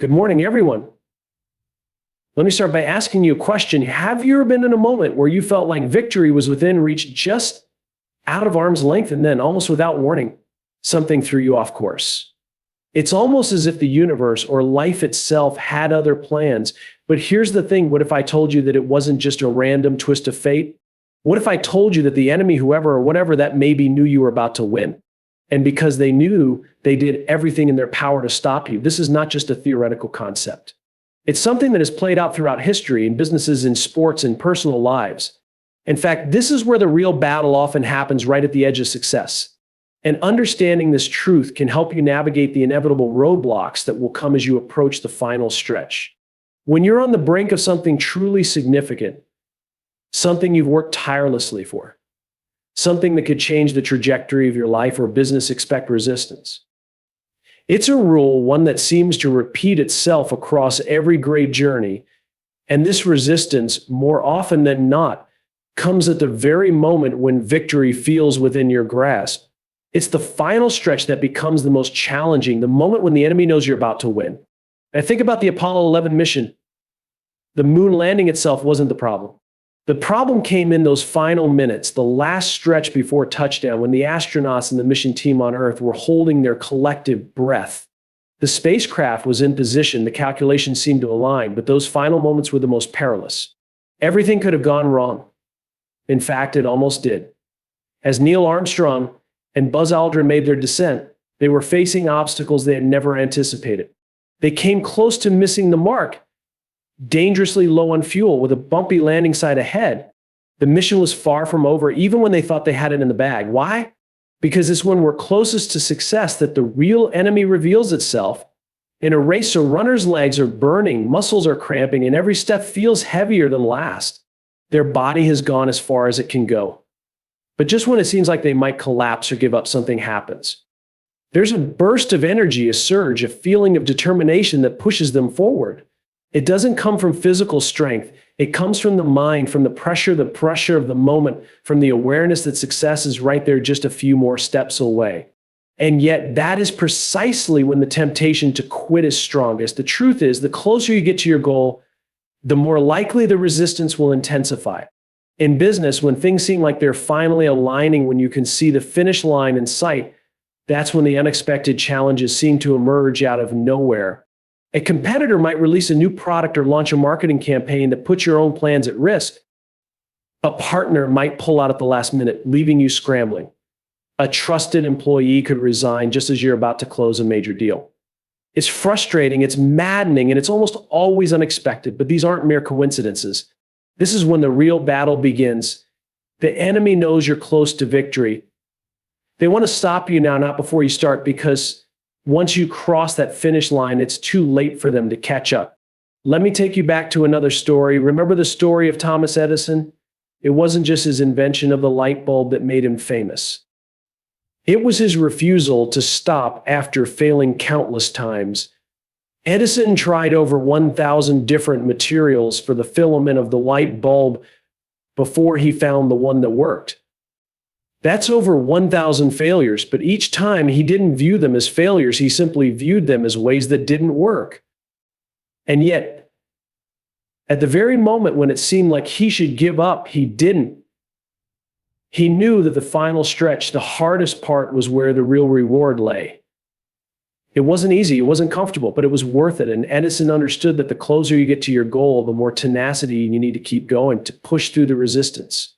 Good morning, everyone. Let me start by asking you a question. Have you ever been in a moment where you felt like victory was within reach, just out of arm's length, and then almost without warning, something threw you off course? It's almost as if the universe or life itself had other plans. But here's the thing. What if I told you that it wasn't just a random twist of fate? What if I told you that the enemy, whoever or whatever that may be, knew you were about to win? And because they knew, they did everything in their power to stop you. This is not just a theoretical concept. It's something that has played out throughout history in businesses, in sports, and personal lives. In fact, this is where the real battle often happens, right at the edge of success. And understanding this truth can help you navigate the inevitable roadblocks that will come as you approach the final stretch. When you're on the brink of something truly significant, something you've worked tirelessly for, something that could change the trajectory of your life or business, expect resistance. It's a rule, one that seems to repeat itself across every great journey. And this resistance, more often than not, comes at the very moment when victory feels within your grasp. It's the final stretch that becomes the most challenging, the moment when the enemy knows you're about to win. And think about the Apollo 11 mission. The moon landing itself wasn't the problem. The problem came in those final minutes, the last stretch before touchdown, when the astronauts and the mission team on Earth were holding their collective breath. The spacecraft was in position, the calculations seemed to align, but those final moments were the most perilous. Everything could have gone wrong. In fact, it almost did. As Neil Armstrong and Buzz Aldrin made their descent, they were facing obstacles they had never anticipated. They came close to missing the mark, dangerously low on fuel with a bumpy landing site ahead. The mission was far from over, even when they thought they had it in the bag. Why? Because it's when we're closest to success that the real enemy reveals itself. In a race, a runner's legs are burning, muscles are cramping, and every step feels heavier than last. Their body has gone as far as it can go. But just when it seems like they might collapse or give up, something happens. There's a burst of energy, a surge, a feeling of determination that pushes them forward. It doesn't come from physical strength. It comes from the mind, from the pressure of the moment, from the awareness that success is right there just a few more steps away. And yet that is precisely when the temptation to quit is strongest. The truth is, the closer you get to your goal, the more likely the resistance will intensify. In business, when things seem like they're finally aligning, when you can see the finish line in sight, that's when the unexpected challenges seem to emerge out of nowhere. A competitor might release a new product or launch a marketing campaign that puts your own plans at risk. A partner might pull out at the last minute, leaving you scrambling. A trusted employee could resign just as you're about to close a major deal. It's frustrating, it's maddening, and it's almost always unexpected, but these aren't mere coincidences. This is when the real battle begins. The enemy knows you're close to victory. They want to stop you now, not before you start, because once you cross that finish line, it's too late for them to catch up. Let me take you back to another story. Remember the story of Thomas Edison? It wasn't just his invention of the light bulb that made him famous. It was his refusal to stop after failing countless times. Edison tried over 1,000 different materials for the filament of the light bulb before he found the one that worked. That's over 1,000 failures, but each time he didn't view them as failures, he simply viewed them as ways that didn't work. And yet, at the very moment when it seemed like he should give up, he didn't. He knew that the final stretch, the hardest part, was where the real reward lay. It wasn't easy, it wasn't comfortable, but it was worth it. And Edison understood that the closer you get to your goal, the more tenacity you need to keep going to push through the resistance.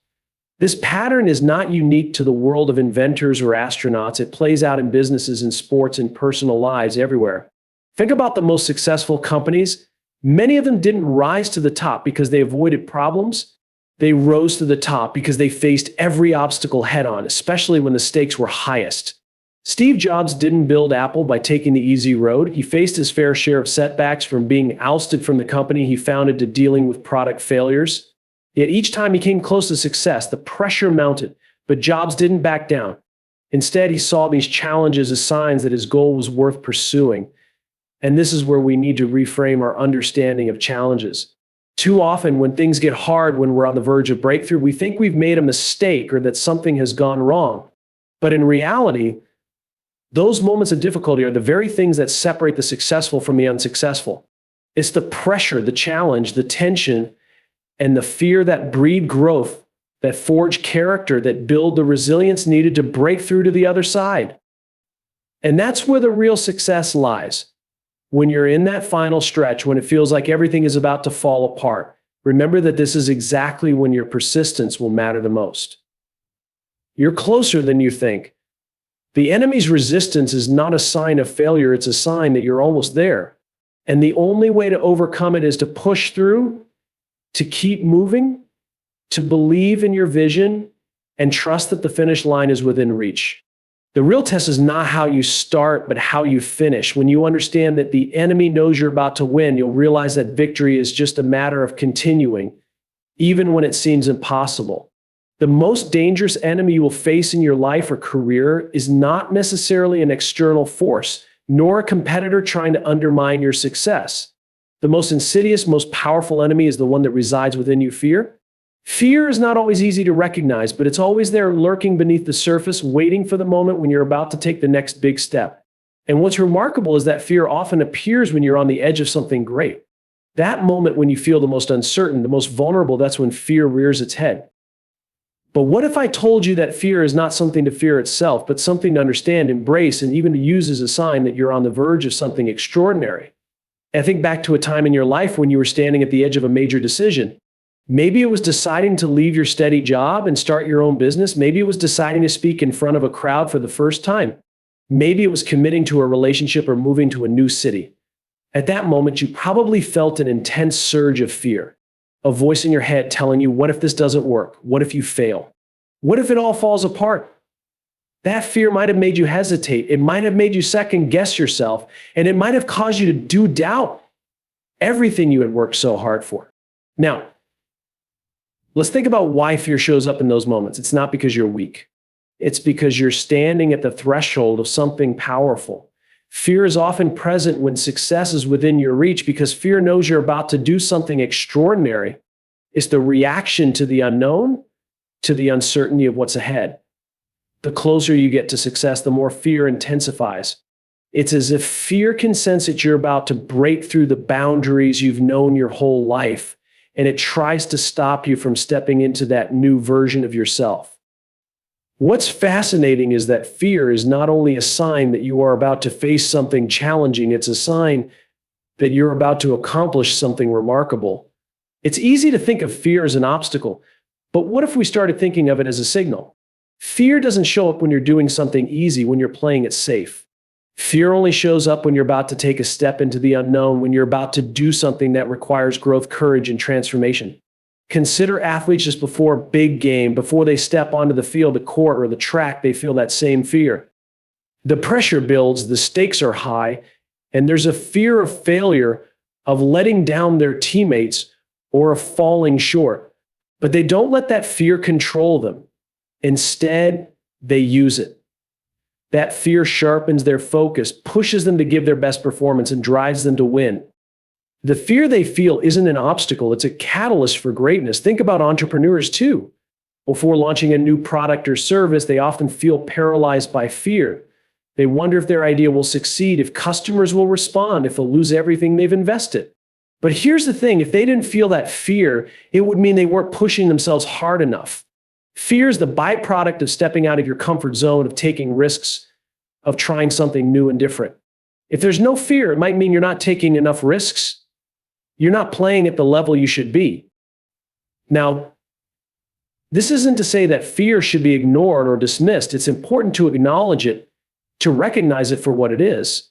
This pattern is not unique to the world of inventors or astronauts. It plays out in businesses and sports and personal lives everywhere. Think about the most successful companies. Many of them didn't rise to the top because they avoided problems. They rose to the top because they faced every obstacle head-on, especially when the stakes were highest. Steve Jobs didn't build Apple by taking the easy road. He faced his fair share of setbacks, from being ousted from the company he founded to dealing with product failures. Yet each time he came close to success, the pressure mounted, but Jobs didn't back down. Instead, he saw these challenges as signs that his goal was worth pursuing. And this is where we need to reframe our understanding of challenges. Too often, when things get hard, when we're on the verge of breakthrough, we think we've made a mistake or that something has gone wrong. But in reality, Those moments of difficulty are the very things that separate the successful from the unsuccessful. It's the pressure, the challenge, the tension, and the fear that breed growth, that forge character, that build the resilience needed to break through to the other side. And that's where the real success lies. When you're in that final stretch, when it feels like everything is about to fall apart, remember that this is exactly when your persistence will matter the most. You're closer than you think. The enemy's resistance is not a sign of failure, it's a sign that you're almost there. And the only way to overcome it is to push through, to keep moving, to believe in your vision, and trust that the finish line is within reach. The real test is not how you start, but how you finish. When you understand that the enemy knows you're about to win, you'll realize that victory is just a matter of continuing, even when it seems impossible. The most dangerous enemy you will face in your life or career is not necessarily an external force, nor a competitor trying to undermine your success. The most insidious, most powerful enemy is the one that resides within you, fear. Fear is not always easy to recognize, but it's always there lurking beneath the surface, waiting for the moment when you're about to take the next big step. And what's remarkable is that fear often appears when you're on the edge of something great. That moment when you feel the most uncertain, the most vulnerable, that's when fear rears its head. But what if I told you that fear is not something to fear itself, but something to understand, embrace, and even to use as a sign that you're on the verge of something extraordinary? And think back to a time in your life when you were standing at the edge of a major decision. Maybe it was deciding to leave your steady job and start your own business. Maybe it was deciding to speak in front of a crowd for the first time. Maybe it was committing to a relationship or moving to a new city. At that moment, you probably felt an intense surge of fear. A voice in your head telling you, what if this doesn't work? What if you fail? What if it all falls apart? That fear might have made you hesitate. It might have made you second guess yourself, and it might have caused you to doubt everything you had worked so hard for. Now, let's think about why fear shows up in those moments. It's not because you're weak. It's because you're standing at the threshold of something powerful. Fear is often present when success is within your reach because fear knows you're about to do something extraordinary. It's the reaction to the unknown, to the uncertainty of what's ahead. The closer you get to success, the more fear intensifies. It's as if fear can sense that you're about to break through the boundaries you've known your whole life, and it tries to stop you from stepping into that new version of yourself. What's fascinating is that fear is not only a sign that you are about to face something challenging, it's a sign that you're about to accomplish something remarkable. It's easy to think of fear as an obstacle, but what if we started thinking of it as a signal? Fear doesn't show up when you're doing something easy, when you're playing it safe. Fear only shows up when you're about to take a step into the unknown, when you're about to do something that requires growth, courage, and transformation. Consider athletes just before a big game, before they step onto the field, the court, or the track, they feel that same fear. The pressure builds, the stakes are high, and there's a fear of failure, of letting down their teammates, or of falling short. But they don't let that fear control them. Instead, they use it. That fear sharpens their focus, pushes them to give their best performance, and drives them to win. The fear they feel isn't an obstacle, it's a catalyst for greatness. Think about entrepreneurs too. Before launching a new product or service, they often feel paralyzed by fear. They wonder if their idea will succeed, if customers will respond, if they'll lose everything they've invested. But here's the thing, if they didn't feel that fear, it would mean they weren't pushing themselves hard enough. Fear is the byproduct of stepping out of your comfort zone, of taking risks, of trying something new and different. If there's no fear, it might mean you're not taking enough risks. You're not playing at the level you should be. Now, this isn't to say that fear should be ignored or dismissed. It's important to acknowledge it, to recognize it for what it is.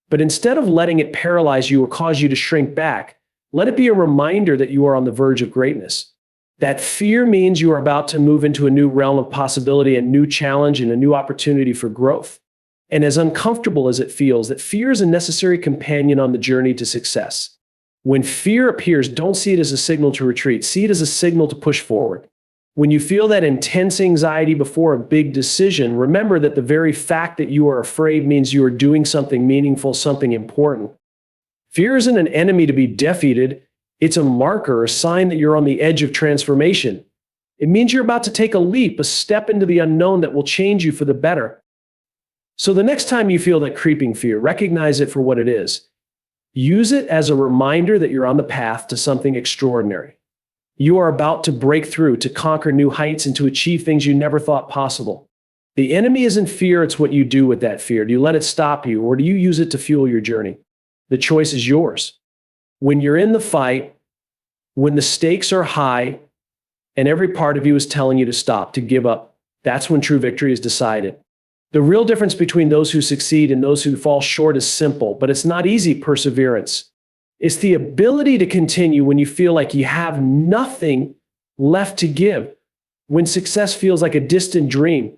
But instead of letting it paralyze you or cause you to shrink back, let it be a reminder that you are on the verge of greatness. That fear means you are about to move into a new realm of possibility, a new challenge, and a new opportunity for growth. And as uncomfortable as it feels, that fear is a necessary companion on the journey to success. When fear appears, don't see it as a signal to retreat. See it as a signal to push forward. When you feel that intense anxiety before a big decision, remember that the very fact that you are afraid means you are doing something meaningful, something important. Fear isn't an enemy to be defeated. It's a marker, a sign that you're on the edge of transformation. It means you're about to take a leap, a step into the unknown that will change you for the better. So the next time you feel that creeping fear, recognize it for what it is. Use it as a reminder that you're on the path to something extraordinary. You are about to break through, to conquer new heights, and to achieve things you never thought possible. The enemy isn't fear, it's what you do with that fear. Do you let it stop you, or do you use it to fuel your journey? The choice is yours. When you're in the fight, when the stakes are high, and every part of you is telling you to stop, to give up, that's when true victory is decided. The real difference between those who succeed and those who fall short is simple, but it's not easy perseverance. It's the ability to continue when you feel like you have nothing left to give, when success feels like a distant dream,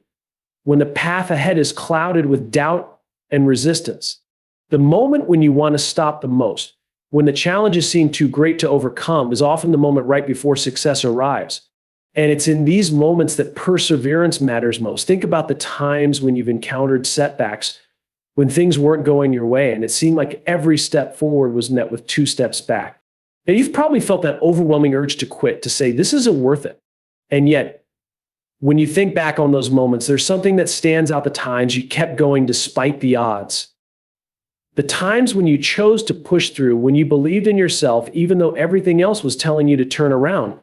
when the path ahead is clouded with doubt and resistance. The moment when you want to stop the most, when the challenges seem too great to overcome, is often the moment right before success arrives. And it's in these moments that perseverance matters most. Think about the times when you've encountered setbacks, when things weren't going your way, and it seemed like every step forward was met with 2 steps back. Now, you've probably felt that overwhelming urge to quit, to say, this isn't worth it. And yet, when you think back on those moments, there's something that stands out: the times you kept going despite the odds. The times when you chose to push through, when you believed in yourself, even though everything else was telling you to turn around.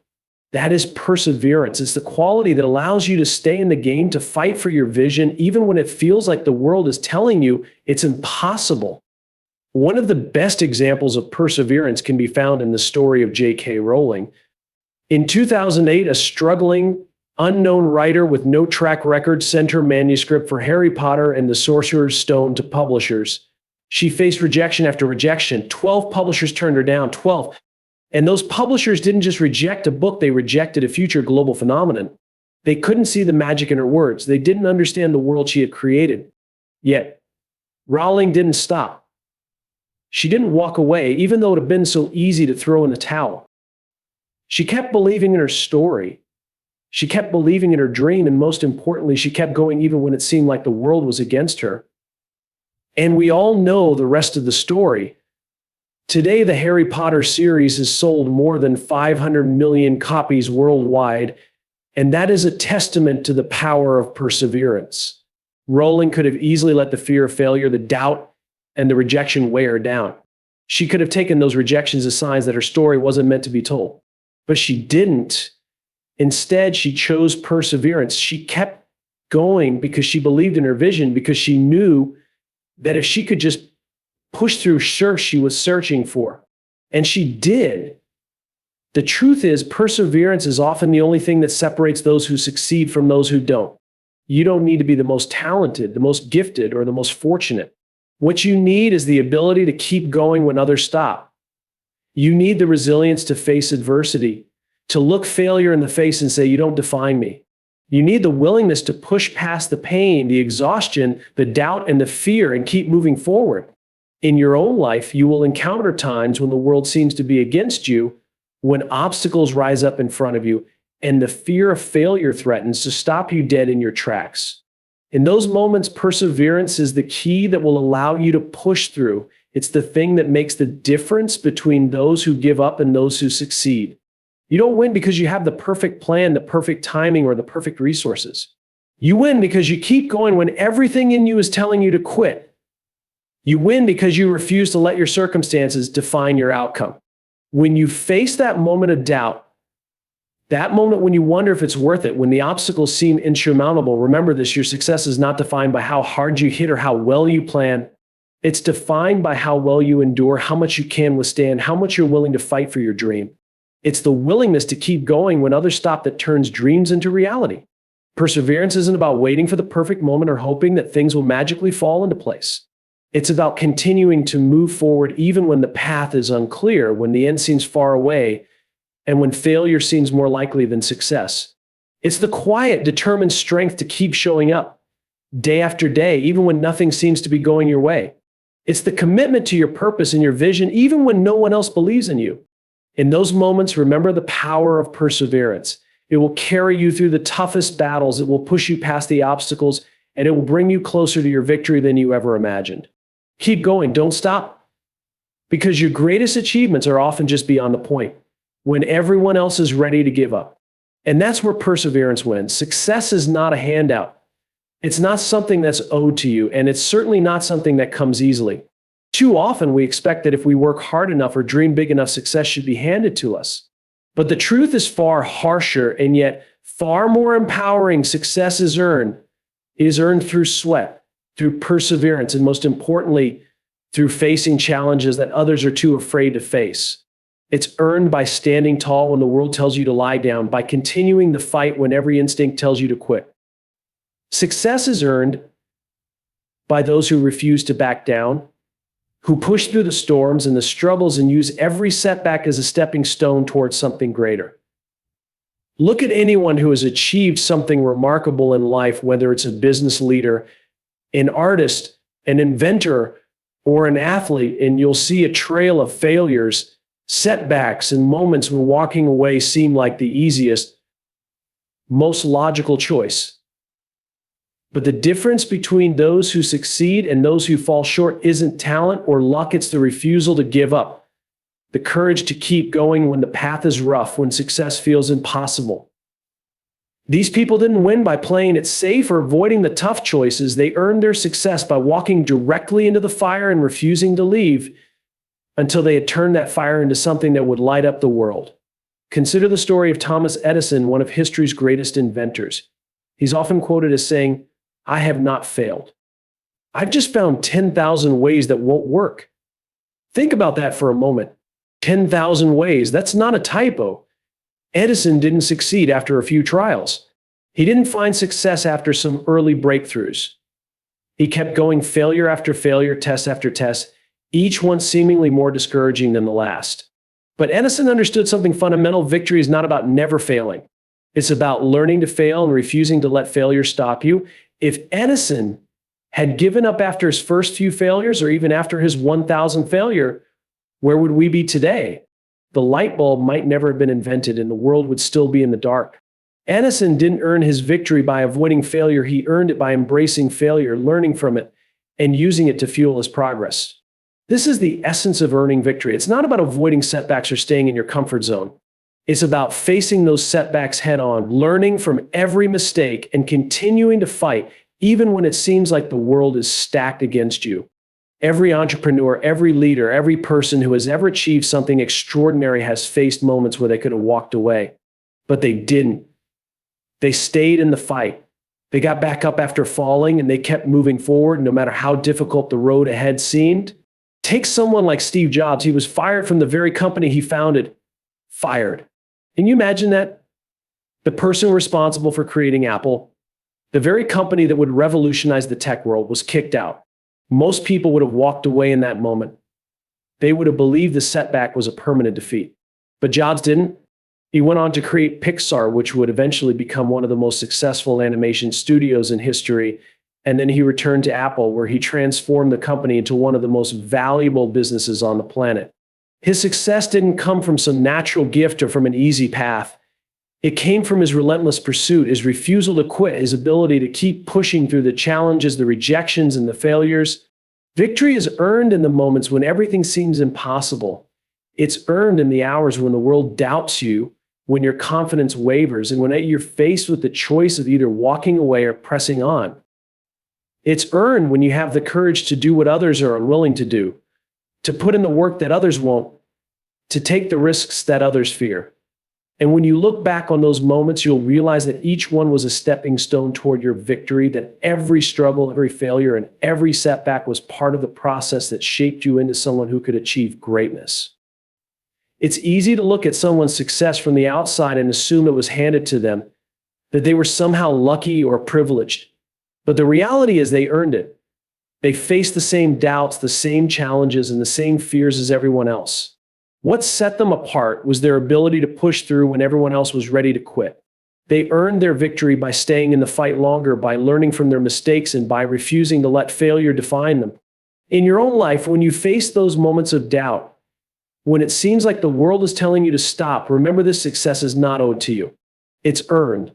That is perseverance. It's the quality that allows you to stay in the game, to fight for your vision, even when it feels like the world is telling you it's impossible. One of the best examples of perseverance can be found in the story of J.K. Rowling. In 2008, a struggling, unknown writer with no track record sent her manuscript for Harry Potter and the Sorcerer's Stone to publishers. She faced rejection after rejection. 12 publishers turned her down, 12. And those publishers didn't just reject a book, they rejected a future global phenomenon. They couldn't see the magic in her words. They didn't understand the world she had created. Yet, Rowling didn't stop. She didn't walk away, even though it had been so easy to throw in the towel. She kept believing in her story. She kept believing in her dream, and most importantly, she kept going even when it seemed like the world was against her. And we all know the rest of the story. Today, the Harry Potter series has sold more than 500 million copies worldwide, and that is a testament to the power of perseverance. Rowling could have easily let the fear of failure, the doubt, and the rejection weigh her down. She could have taken those rejections as signs that her story wasn't meant to be told. But she didn't. Instead, she chose perseverance. She kept going because she believed in her vision, because she knew that if she could just push through she was searching for. And she did. The truth is, perseverance is often the only thing that separates those who succeed from those who don't. You don't need to be the most talented, the most gifted, or the most fortunate. What you need is the ability to keep going when others stop. You need the resilience to face adversity, to look failure in the face and say, you don't define me. You need the willingness to push past the pain, the exhaustion, the doubt, and the fear, and keep moving forward. In your own life, you will encounter times when the world seems to be against you, when obstacles rise up in front of you, and the fear of failure threatens to stop you dead in your tracks. In those moments, perseverance is the key that will allow you to push through. It's the thing that makes the difference between those who give up and those who succeed. You don't win because you have the perfect plan, the perfect timing, or the perfect resources. You win because you keep going when everything in you is telling you to quit. You win because you refuse to let your circumstances define your outcome. When you face that moment of doubt, that moment when you wonder if it's worth it, when the obstacles seem insurmountable, remember this: your success is not defined by how hard you hit or how well you plan. It's defined by how well you endure, how much you can withstand, how much you're willing to fight for your dream. It's the willingness to keep going when others stop that turns dreams into reality. Perseverance isn't about waiting for the perfect moment or hoping that things will magically fall into place. It's about continuing to move forward even when the path is unclear, when the end seems far away, and when failure seems more likely than success. It's the quiet, determined strength to keep showing up day after day, even when nothing seems to be going your way. It's the commitment to your purpose and your vision, even when no one else believes in you. In those moments, remember the power of perseverance. It will carry you through the toughest battles. It will push you past the obstacles, and it will bring you closer to your victory than you ever imagined. Keep going. Don't stop. Because your greatest achievements are often just beyond the point, when everyone else is ready to give up. And that's where perseverance wins. Success is not a handout. It's not something that's owed to you, and it's certainly not something that comes easily. Too often, we expect that if we work hard enough or dream big enough, success should be handed to us. But the truth is far harsher and yet far more empowering. Success is earned. It is earned through sweat, through perseverance, and most importantly, through facing challenges that others are too afraid to face. It's earned by standing tall when the world tells you to lie down, by continuing the fight when every instinct tells you to quit. Success is earned by those who refuse to back down, who push through the storms and the struggles and use every setback as a stepping stone towards something greater. Look at anyone who has achieved something remarkable in life, whether it's a business leader, an artist, an inventor, or an athlete, and you'll see a trail of failures, setbacks, and moments when walking away seem like the easiest, most logical choice. But the difference between those who succeed and those who fall short isn't talent or luck, it's the refusal to give up, the courage to keep going when the path is rough, when success feels impossible. These people didn't win by playing it safe or avoiding the tough choices. They earned their success by walking directly into the fire and refusing to leave until they had turned that fire into something that would light up the world. Consider the story of Thomas Edison, one of history's greatest inventors. He's often quoted as saying, "I have not failed. I've just found 10,000 ways that won't work." Think about that for a moment. 10,000 ways. That's not a typo. Edison didn't succeed after a few trials. He didn't find success after some early breakthroughs. He kept going failure after failure, test after test, each one seemingly more discouraging than the last. But Edison understood something fundamental. Victory is not about never failing. It's about learning to fail and refusing to let failure stop you. If Edison had given up after his first few failures, or even after his 1,000th failure, where would we be today? The light bulb might never have been invented and the world would still be in the dark. Edison didn't earn his victory by avoiding failure. He earned it by embracing failure, learning from it, and using it to fuel his progress. This is the essence of earning victory. It's not about avoiding setbacks or staying in your comfort zone. It's about facing those setbacks head on, learning from every mistake, and continuing to fight, even when it seems like the world is stacked against you. Every entrepreneur, every leader, every person who has ever achieved something extraordinary has faced moments where they could have walked away, but they didn't. They stayed in the fight. They got back up after falling, and they kept moving forward no matter how difficult the road ahead seemed. Take someone like Steve Jobs. He was fired from the very company he founded. Fired. Can you imagine that? The person responsible for creating Apple, the very company that would revolutionize the tech world, was kicked out. Most people would have walked away in that moment. They would have believed the setback was a permanent defeat. But Jobs didn't. He went on to create Pixar, which would eventually become one of the most successful animation studios in history. And then he returned to Apple, where he transformed the company into one of the most valuable businesses on the planet. His success didn't come from some natural gift or from an easy path. It came from his relentless pursuit, his refusal to quit, his ability to keep pushing through the challenges, the rejections, and the failures. Victory is earned in the moments when everything seems impossible. It's earned in the hours when the world doubts you, when your confidence wavers, and when you're faced with the choice of either walking away or pressing on. It's earned when you have the courage to do what others are unwilling to do, to put in the work that others won't, to take the risks that others fear. And when you look back on those moments, you'll realize that each one was a stepping stone toward your victory, that every struggle, every failure, and every setback was part of the process that shaped you into someone who could achieve greatness. It's easy to look at someone's success from the outside and assume it was handed to them, that they were somehow lucky or privileged. But the reality is they earned it. They faced the same doubts, the same challenges, and the same fears as everyone else. What set them apart was their ability to push through when everyone else was ready to quit. They earned their victory by staying in the fight longer, by learning from their mistakes, and by refusing to let failure define them. In your own life, when you face those moments of doubt, when it seems like the world is telling you to stop, remember this: success is not owed to you. It's earned.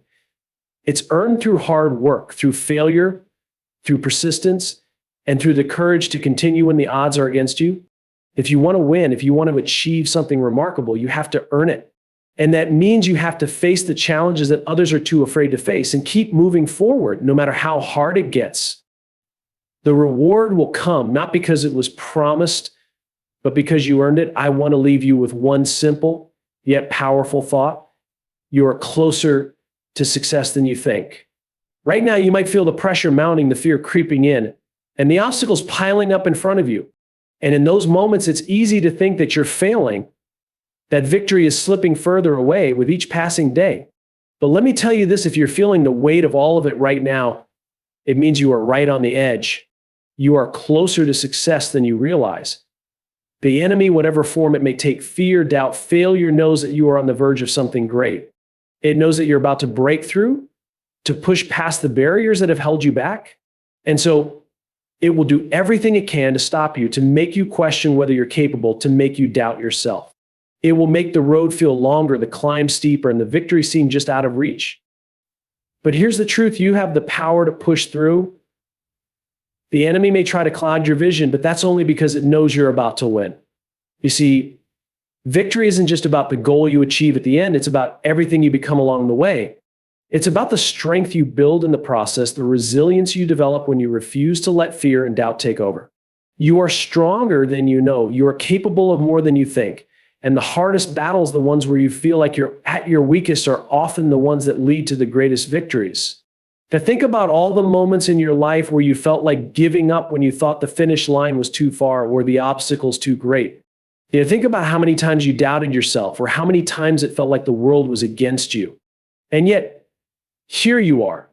It's earned through hard work, through failure, through persistence, and through the courage to continue when the odds are against you. If you want to win, if you want to achieve something remarkable, you have to earn it. And that means you have to face the challenges that others are too afraid to face and keep moving forward, no matter how hard it gets. The reward will come, not because it was promised, but because you earned it. I want to leave you with one simple yet powerful thought. You are closer to success than you think. Right now, you might feel the pressure mounting, the fear creeping in, and the obstacles piling up in front of you. And in those moments, it's easy to think that you're failing, that victory is slipping further away with each passing day. But let me tell you this, if you're feeling the weight of all of it right now, it means you are right on the edge. You are closer to success than you realize. The enemy, whatever form it may take, fear, doubt, failure, knows that you are on the verge of something great. It knows that you're about to break through, to push past the barriers that have held you back. And so it will do everything it can to stop you, to make you question whether you're capable, to make you doubt yourself. It will make the road feel longer, the climb steeper, and the victory seem just out of reach. But here's the truth: you have the power to push through. The enemy may try to cloud your vision, but that's only because it knows you're about to win. You see, victory isn't just about the goal you achieve at the end, it's about everything you become along the way. It's about the strength you build in the process, the resilience you develop when you refuse to let fear and doubt take over. You are stronger than you know. You are capable of more than you think. And the hardest battles, the ones where you feel like you're at your weakest, are often the ones that lead to the greatest victories. Now think about all the moments in your life where you felt like giving up when you thought the finish line was too far or the obstacles too great. Think about how many times you doubted yourself or how many times it felt like the world was against you. And yet, here you are.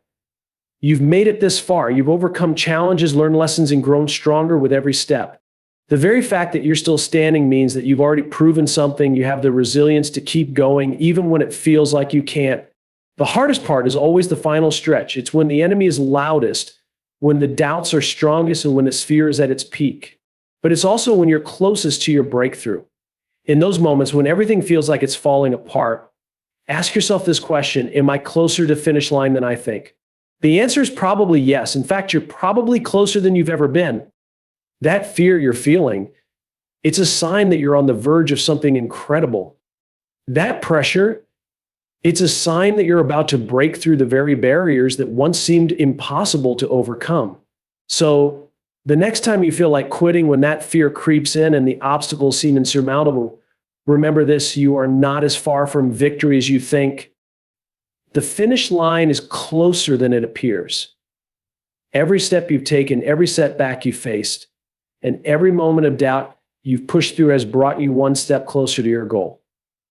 You've made it this far. You've overcome challenges, learned lessons, and grown stronger with every step. The very fact that you're still standing means that you've already proven something. You have the resilience to keep going, even when it feels like you can't. The hardest part is always the final stretch. It's when the enemy is loudest, when the doubts are strongest, and when its fear is at its peak. But it's also when you're closest to your breakthrough. In those moments when everything feels like it's falling apart, ask yourself this question: am I closer to the finish line than I think? The answer is probably yes. In fact, you're probably closer than you've ever been. That fear you're feeling, it's a sign that you're on the verge of something incredible. That pressure, it's a sign that you're about to break through the very barriers that once seemed impossible to overcome. So the next time you feel like quitting, when that fear creeps in and the obstacles seem insurmountable, remember this: you are not as far from victory as you think. The finish line is closer than it appears. Every step you've taken, every setback you faced, and every moment of doubt you've pushed through has brought you one step closer to your goal.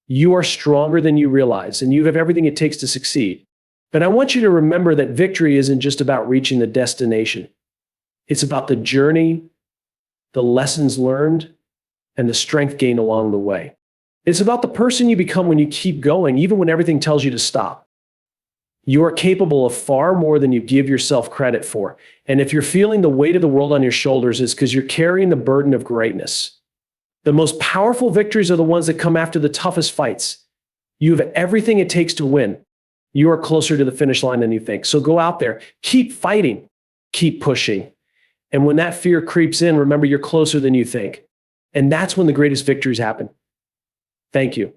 You are stronger than you realize, and you have everything it takes to succeed. But I want you to remember that victory isn't just about reaching the destination. It's about the journey, the lessons learned, and the strength gained along the way. It's about the person you become when you keep going, even when everything tells you to stop. You are capable of far more than you give yourself credit for. And if you're feeling the weight of the world on your shoulders, it's because you're carrying the burden of greatness. The most powerful victories are the ones that come after the toughest fights. You have everything it takes to win. You are closer to the finish line than you think. So go out there, keep fighting, keep pushing. And when that fear creeps in, remember you're closer than you think. And that's when the greatest victories happen. Thank you.